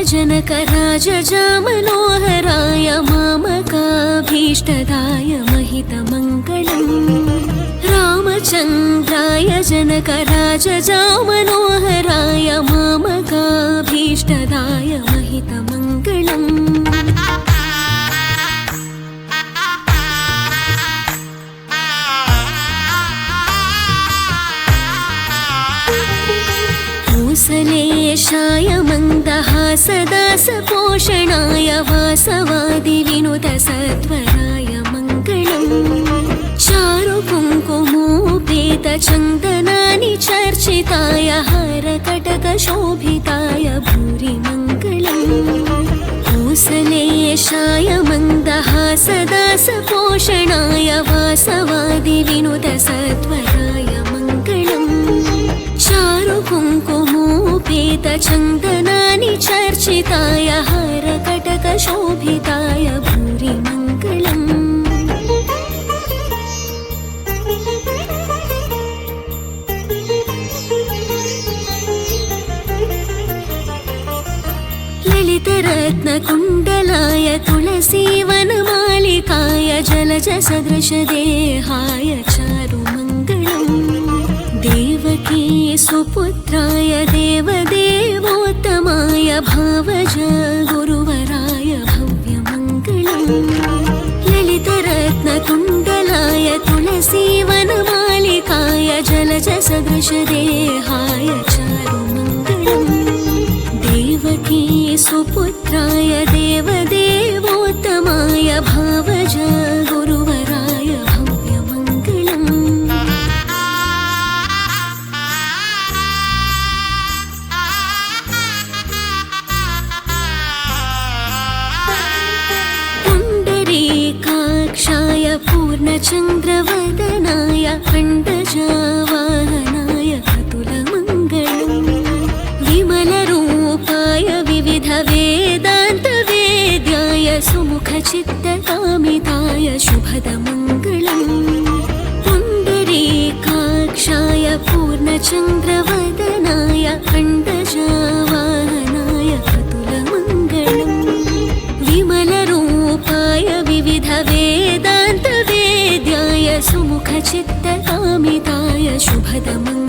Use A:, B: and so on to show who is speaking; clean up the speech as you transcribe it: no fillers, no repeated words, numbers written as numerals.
A: जनकराजजामनोहराय मामकाभीष्टदाय महितमङ्गलम् रामचन्द्राय जनकराजजामनोहराय मामकाभीष्टदाय महितमङ्गलम् मूसलेशाय मन्दहासदासपोषणाय वासवादिविनुतसत्वराय मङ्गलम् चारुकुङ्कुमोपेतचन्दनानि चर्चिताय हारकटकशोभिताय भूरि मङ्गलम् मूसलेशाय मन्दहासदासपोषणाय वासवादिविनुतसत्वराय मङ्गलम् चारुकुङ्कुमोपेतचन्दनानि चर्चिताय हारकटकशोभिताय भूरि मङ्गलम् ललितरत्नकुण्डलाय तुलसीवनमालिकाय जलजसदृशदेहाय चारुमङ्गलम् देवकी सुपुत्राय देवदेवोत्तमाय भावज गुरुवराय भव्यमङ्गलम् ललितरत्नकुण्डलाय तुलसीवनमालिकाय जलजसदृशदेहाय चारुमङ्गलम् देवकी सुपुत्राय देवदेवोत्तमाय भावज गुरुवराय भव्यमङ्गलम् पुण्डरीकाक्षाय पूर्णचन्द्रवदनाय अण्डजावाहनाय अतुलमङ्गलम् विमलरूपाय विविधवेदान्तवेद्याय सुमुखचित्तकामिताय शुभदमङ्गलम् पुण्डरीकाक्षाय पूर्णचन्द्रवदनाय अण्डजावाहनाय अतुलमङ्गलम् विमलरूपाय विविधवेदान्तवेद्याय सुमुखचित्तकामिताय शुभदमङ्गलम्